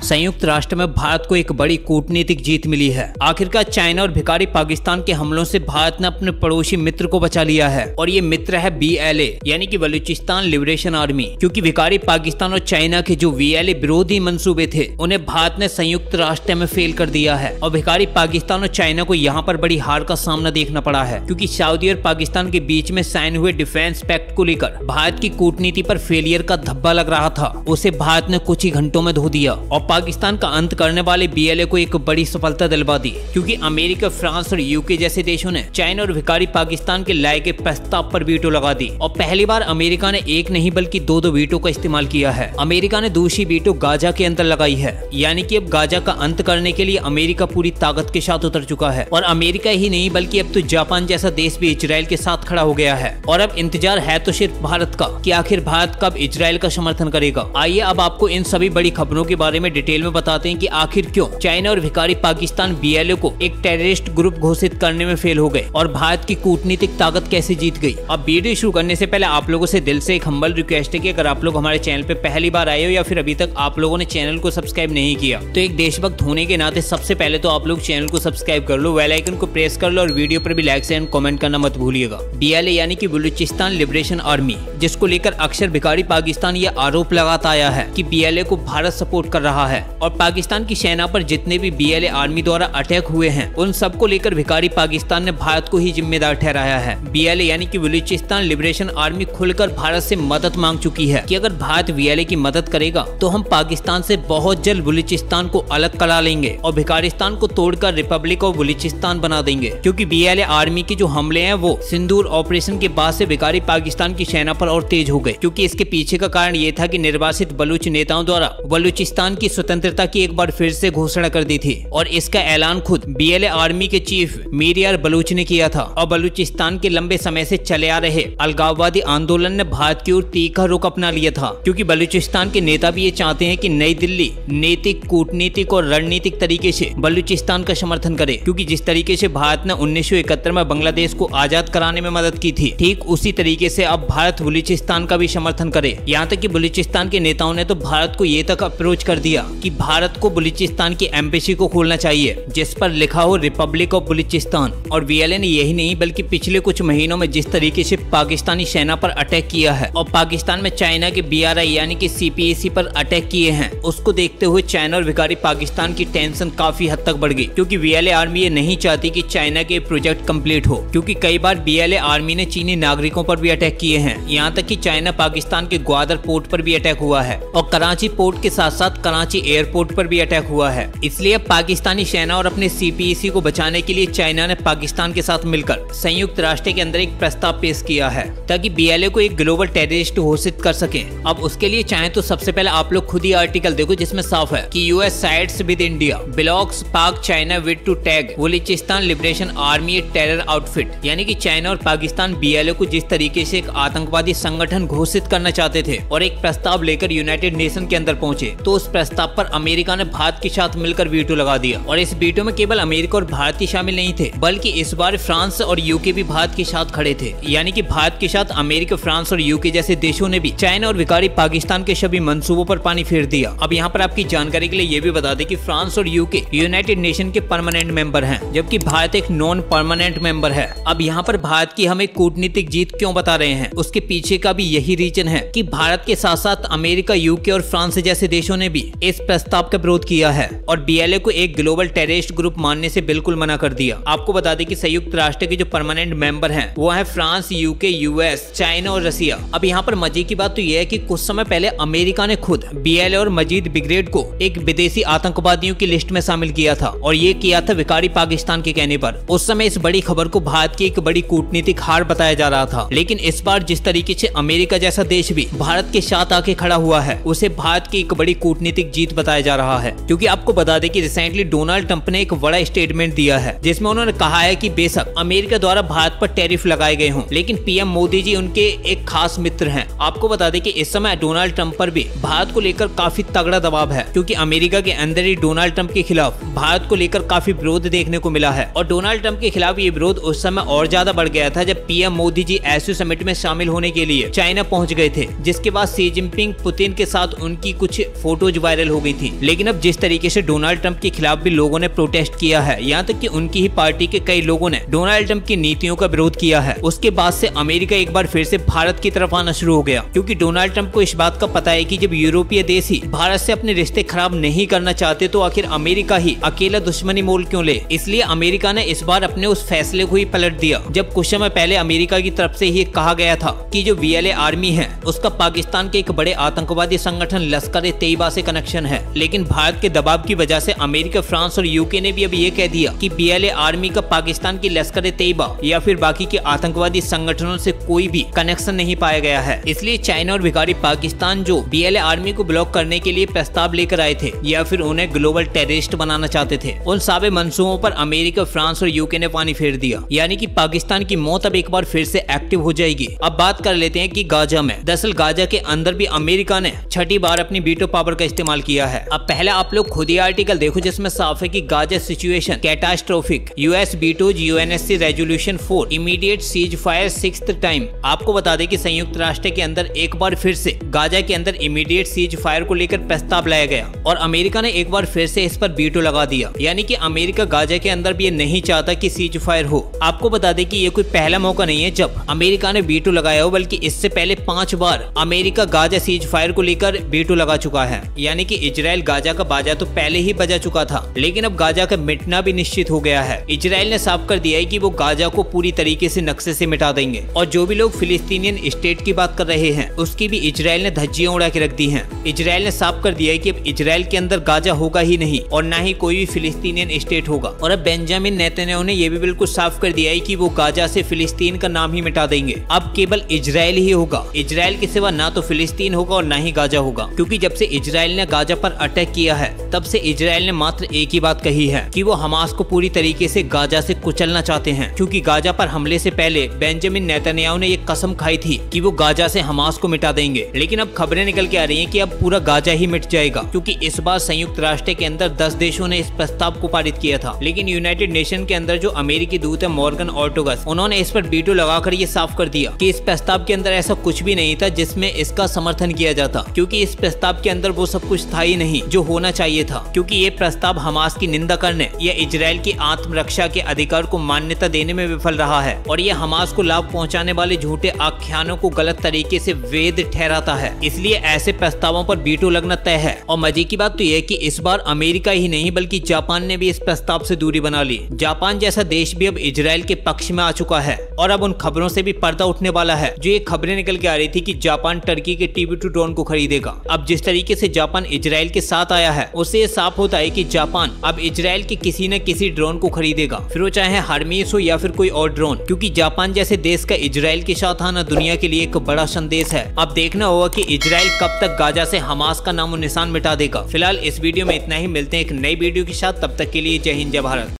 संयुक्त राष्ट्र में भारत को एक बड़ी कूटनीतिक जीत मिली है। आखिरकार चाइना और भिखारी पाकिस्तान के हमलों से भारत ने अपने पड़ोसी मित्र को बचा लिया है और ये मित्र है BLA यानी कि बलूचिस्तान लिबरेशन आर्मी। क्योंकि भिखारी पाकिस्तान और चाइना के जो VLA विरोधी मंसूबे थे उन्हें भारत ने संयुक्त राष्ट्र में फेल कर दिया है और भिखारी पाकिस्तान और चाइना को यहाँ पर बड़ी हार का सामना देखना पड़ा है। क्योंकि सऊदी और पाकिस्तान के बीच में साइन हुए डिफेंस पैक्ट को लेकर भारत की कूटनीति पर फेलियर का धब्बा लग रहा था, उसे भारत ने कुछ ही घंटों में धो दिया और पाकिस्तान का अंत करने वाले BLA को एक बड़ी सफलता दिलवा दी। क्योंकि अमेरिका, फ्रांस और UK जैसे देशों ने चाइना और भिखारी पाकिस्तान के लाए के प्रस्ताव पर वीटो लगा दी और पहली बार अमेरिका ने एक नहीं बल्कि दो वीटो का इस्तेमाल किया है। अमेरिका ने दूसरी वीटो गाजा के अंदर लगाई है, यानी कि अब गाजा का अंत करने के लिए अमेरिका पूरी ताकत के साथ उतर चुका है। और अमेरिका ही नहीं बल्कि अब तो जापान जैसा देश भी इजराइल के साथ खड़ा हो गया है। और अब इंतजार है तो सिर्फ भारत का कि आखिर भारत कब इजराइल का समर्थन करेगा। आइए अब आपको इन सभी बड़ी खबरों के बारे में डिटेल में बताते हैं कि आखिर क्यों चाइना और भिखारी पाकिस्तान BLA को एक टेररिस्ट ग्रुप घोषित करने में फेल हो गए और भारत की कूटनीतिक ताकत कैसे जीत गई। अब वीडियो शुरू करने से पहले आप लोगों से दिल से एक हम्बल रिक्वेस्ट है कि अगर आप लोग हमारे चैनल पे पहली बार आए हो या फिर अभी तक आप लोगों ने चैनल को सब्सक्राइब नहीं किया तो एक देशभक्त होने के नाते सबसे पहले तो आप लोग चैनल को सब्सक्राइब कर लो, बेल आइकन को प्रेस कर लो और वीडियो पर भी लाइक एंड कमेंट करना मत भूलिएगा। BLA यानी कि बलूचिस्तान लिबरेशन आर्मी, जिसको लेकर अक्सर भिखारी पाकिस्तान ये आरोप लगाता आया है कि BLA को भारत सपोर्ट कर रहा है और पाकिस्तान की सेना पर जितने भी BLA आर्मी द्वारा अटैक हुए हैं उन सबको लेकर भिखारी पाकिस्तान ने भारत को ही जिम्मेदार ठहराया है। BLA यानी कि बलूचिस्तान लिबरेशन आर्मी खुलकर भारत से मदद मांग चुकी है कि अगर भारत BLA की मदद करेगा तो हम पाकिस्तान से बहुत जल्द बलूचिस्तान को अलग करा लेंगे और भिखारिस्तान को तोड़कर रिपब्लिक ऑफ बलूचिस्तान बना देंगे। क्योंकि BLA आर्मी के जो हमले हैं वो सिंदूर ऑपरेशन के बाद से भिखारी पाकिस्तान की सेना पर और तेज हो गए। क्योंकि इसके पीछे का कारण ये था कि निर्वासित बलूच नेताओं द्वारा बलूचिस्तान की स्वतंत्रता की एक बार फिर से घोषणा कर दी थी और इसका ऐलान खुद BLA आर्मी के चीफ मीर यार बलूच ने किया था। और बलूचिस्तान के लंबे समय से चले आ रहे अलगाववादी आंदोलन ने भारत की ओर तीखा रुख अपना लिया था। क्योंकि बलूचिस्तान के नेता भी ये चाहते हैं कि नई दिल्ली नैतिक, कूटनीतिक और रणनीतिक तरीके से बलूचिस्तान का समर्थन करे। क्योंकि जिस तरीके से भारत ने 1971 में बांग्लादेश को आजाद कराने में मदद की थी, ठीक उसी तरीके से अब भारत बलूचिस्तान का भी समर्थन करे। यहाँ तक कि बलूचिस्तान के नेताओं ने तो भारत को ये तक अप्रोच कर दिया कि भारत को बलूचिस्तान की एम्बेसी को खोलना चाहिए जिस पर लिखा हो रिपब्लिक ऑफ बलूचिस्तान। और BLA ने यही नहीं बल्कि पिछले कुछ महीनों में जिस तरीके से पाकिस्तानी सेना पर अटैक किया है और पाकिस्तान में चाइना के BRI यानी कि CPAC पर अटैक किए हैं, उसको देखते हुए चाइना और भिखारी पाकिस्तान की टेंशन काफी हद तक बढ़ गई। क्योंकि BLA आर्मी ये नहीं चाहती कि चाइना के प्रोजेक्ट कंप्लीट हो। क्योंकि कई बार BLA आर्मी ने चीनी नागरिकों पर भी अटैक किए हैं। यहाँ तक कि चाइना पाकिस्तान के ग्वादर पोर्ट पर भी अटैक हुआ है और कराची पोर्ट के साथ साथ कराची एयरपोर्ट पर भी अटैक हुआ है। इसलिए पाकिस्तानी सेना और अपने CPAC को बचाने के लिए चाइना ने पाकिस्तान के साथ मिलकर संयुक्त राष्ट्र के अंदर एक प्रस्ताव पेश किया है ताकि BLA को एक ग्लोबल टेररिस्ट घोषित कर सके। अब उसके लिए चाहे तो सबसे पहले आप लोग खुद ही आर्टिकल देखो जिसमें साफ है कि US sides with India blocks Pak China bid to tag Balochistan liberation army a terror outfit. यानी कि चाइना और पाकिस्तान BLA को जिस तरीके से एक आतंकवादी संगठन घोषित करना चाहते थे और एक प्रस्ताव लेकर यूनाइटेड नेशन के अंदर पहुंचे तो उस प्रस्ताव पर अमेरिका ने भारत के साथ मिलकर वीटो लगा दिया। और इस वीटो में केवल अमेरिका और भारत ही शामिल नहीं थे बल्कि इस बार फ्रांस और UK भी भारत के साथ खड़े थे। यानी कि भारत के साथ अमेरिका, फ्रांस और UK जैसे देशों ने भी चाइना और भिखारी पाकिस्तान के सभी मंसूबों पर पानी फेर दिया। अब यहाँ पर आपकी जानकारी के लिए ये भी बता दें कि फ्रांस और UK यूनाइटेड नेशन के परमानेंट मेंबर हैं जबकि भारत एक नॉन परमानेंट मेंबर है। अब यहाँ पर भारत की हम एक कूटनीतिक जीत क्यों बता रहे हैं, उसके पीछे का भी यही रीजन है कि भारत के साथ साथ अमेरिका, UK और फ्रांस जैसे देशों ने भी इस प्रस्ताव का विरोध किया है और BLA को एक ग्लोबल टेररिस्ट ग्रुप मानने से बिल्कुल मना कर दिया। आपको बता दें कि संयुक्त राष्ट्र के जो परमानेंट मेंबर हैं वो है फ्रांस, UK, US, चाइना और रसिया। अब यहाँ पर मजे की बात तो यह है कि कुछ समय पहले अमेरिका ने खुद BLA और मजीद ब्रिगेड को एक विदेशी आतंकवादियों की लिस्ट में शामिल किया था और ये किया था भिखारी पाकिस्तान के कहने पर। उस समय इस बड़ी खबर को भारत की एक बड़ी कूटनीतिक हार बताया जा रहा था। लेकिन इस बार जिस तरीके से अमेरिका जैसा देश भी भारत के साथ आके खड़ा हुआ है उसे भारत की एक बड़ी कूटनीतिक जीत बताया जा रहा है। क्योंकि आपको बता दें कि रिसेंटली डोनाल्ड ट्रंप ने एक बड़ा स्टेटमेंट दिया है जिसमें उन्होंने कहा है कि बेशक अमेरिका द्वारा भारत पर टैरिफ लगाए गए हों लेकिन PM मोदी जी उनके एक खास मित्र हैं। आपको बता दें कि इस समय डोनाल्ड ट्रंप पर भी भारत को लेकर काफी तगड़ा दबाव है क्योंकि अमेरिका के अंदर ही डोनाल्ड ट्रंप के खिलाफ भारत को लेकर काफी विरोध देखने को मिला है और डोनाल्ड ट्रंप के खिलाफ ये विरोध उस समय और ज्यादा बढ़ गया था जब PM Modi ji SU summit में शामिल होने के लिए चाइना पहुंच गए थे, जिसके बाद शी जिनपिंग पुतिन के साथ उनकी कुछ फोटोज वायरल हो गई थी। लेकिन अब जिस तरीके से डोनाल्ड ट्रंप के खिलाफ भी लोगों ने प्रोटेस्ट किया है, यहाँ तक कि उनकी ही पार्टी के कई लोगों ने डोनाल्ड ट्रंप की नीतियों का विरोध किया है, उसके बाद से अमेरिका एक बार फिर से भारत की तरफ आना शुरू हो गया। क्योंकि डोनाल्ड ट्रंप को इस बात का पता है कि जब यूरोपीय देश ही भारत से अपने रिश्ते खराब नहीं करना चाहते तो आखिर अमेरिका ही अकेला दुश्मनी मोल क्यों ले। इसलिए अमेरिका ने इस बार अपने उस फैसले को ही पलट दिया। जब कुछ समय पहले अमेरिका की तरफ से ही कहा गया था कि जो VLA आर्मी है उसका पाकिस्तान के एक बड़े आतंकवादी संगठन लश्कर-ए-तैयबा से कनेक्शन है, लेकिन भारत के दबाव की वजह से अमेरिका, फ्रांस और यूके ने भी अब ये कह दिया कि VLA आर्मी का पाकिस्तान की लश्कर-ए-तैयबा या फिर बाकी के आतंकवादी संगठनों से कोई भी कनेक्शन नहीं पाया गया है। इसलिए चाइना और भिखारी पाकिस्तान जो VLA आर्मी को ब्लॉक करने के लिए प्रस्ताव लेकर आए थे या फिर उन्हें ग्लोबल टेररिस्ट बनाना चाहते थे, उन सारे मंसूबों पर अमेरिका, फ्रांस और यूके ने पानी फेर दिया। यानी कि पाकिस्तान की मौत अब एक बार फिर से एक्टिव हो जाएगी। अब बात कर लेते हैं कि गाजा में, दरअसल गाजा के अंदर भी अमेरिका ने छठी बार अपनी वीटो पावर का इस्तेमाल किया है। अब पहले आप लोग खुद ही आर्टिकल देखो जिसमें साफ है कि Gaza situation catastrophic, US vetoes UNSC resolution 4 immediate cease fire 6th time. आपको बता दें कि संयुक्त राष्ट्र के अंदर एक बार फिर से गाजा के अंदर इमीडिएट सीज फायर को लेकर प्रस्ताव लाया गया और अमेरिका ने एक बार फिर से इस पर वीटो लगा दिया। यानी कि अमेरिका गाजा के अंदर भी ये नहीं चाहता कि सीज फायर हो। आपको बता दें कि ये कोई पहला मौका नहीं है जब अमेरिका ने वीटो लगाया हो, बल्कि इससे पहले 5 बार अमेरिका गाजा सीज फायर को लेकर वीटो लगा चुका है। यानी कि इजराइल गाजा का बाजा तो पहले ही बजा चुका था, लेकिन अब गाजा का मिटना भी निश्चित हो गया है। इजराइल ने साफ कर दिया है कि वो गाजा को पूरी तरीके से नक्शे से मिटा देंगे और जो भी लोग फिलिस्तीनियन स्टेट की बात कर रहे हैं उसकी भी इजराइल ने धज्जियां उड़ा के रख दी हैं। इजराइल ने साफ कर दिया है कि अब इजराइल के अंदर गाजा होगा ही नहीं और ना ही कोई भी फिलिस्तीनियन स्टेट होगा। और अब बेंजामिन नेतन्याहू ने यह भी बिल्कुल साफ कर दिया है कि वो गाजा से फिलिस्तीन का नाम ही मिटा देंगे। अब केवल इजराइल ही होगा, इजराइल के सिवा ना तो फिलिस्तीन होगा और ना ही गाजा होगा। क्योंकि जब से इजराइल ने गाजा पर अटैक किया है तब से इजराइल ने मात्र एक ही बात कही है कि वो हमास को पूरी तरीके से गाजा से कुचलना चाहते हैं। क्योंकि गाजा पर हमले से पहले बेंजामिन नेतन्याहू ने ये कसम खाई थी कि वो गाजा से हमास को मिटा देंगे, लेकिन अब खबरें निकल के आ रही हैं कि अब पूरा गाजा ही मिट जाएगा। क्योंकि इस बार संयुक्त राष्ट्र के अंदर 10 देशों ने इस प्रस्ताव को पारित किया था, लेकिन यूनाइटेड नेशन के अंदर जो अमेरिकी दूत है मॉर्गन ऑर्टोगस, उन्होंने इस पर वीटो लगाकर ये साफ कर दिया कि इस प्रस्ताव के अंदर ऐसा कुछ भी नहीं था जिसमें इसका समर्थन किया जाता। क्योंकि इस प्रस्ताव के अंदर वो सब कुछ था ही नहीं जो होना चाहिए था। क्योंकि ये प्रस्ताव हमास की निंदा करने या इजराइल की आत्मरक्षा के अधिकार को मान्यता देने में विफल रहा है और ये हमास को लाभ पहुंचाने वाले झूठे आख्यानों को गलत तरीके से वैध ठहराता है। इसलिए ऐसे प्रस्तावों पर वीटो लगना तय है। और मजे की बात तो यह है कि इस बार अमेरिका ही नहीं बल्कि जापान ने भी इस प्रस्ताव से दूरी बना ली। जापान जैसा देश भी अब इजराइल के पक्ष में आ चुका है और अब उन खबरों से भी पर्दा उठने वाला है जो ये खबरें निकल के आ रही थी कि जापान टर्की के TB2 ड्रोन को खरीदेगा। अब जिस तरीके से जापान इजराइल के साथ आया है उससे ये साफ होता है कि जापान अब इजराइल के किसी न किसी ड्रोन को खरीदेगा, फिर वो चाहे हर्मीस हो या फिर कोई और ड्रोन। क्योंकि जापान जैसे देश का इजराइल के साथ आना दुनिया के लिए एक बड़ा संदेश है। अब देखना होगा कि इजराइल कब तक गाजा से हमास का नामो निशान मिटा देगा। फिलहाल इस वीडियो में इतना ही, मिलते हैं एक नई वीडियो के साथ, तब तक के लिए जय हिंद जय भारत।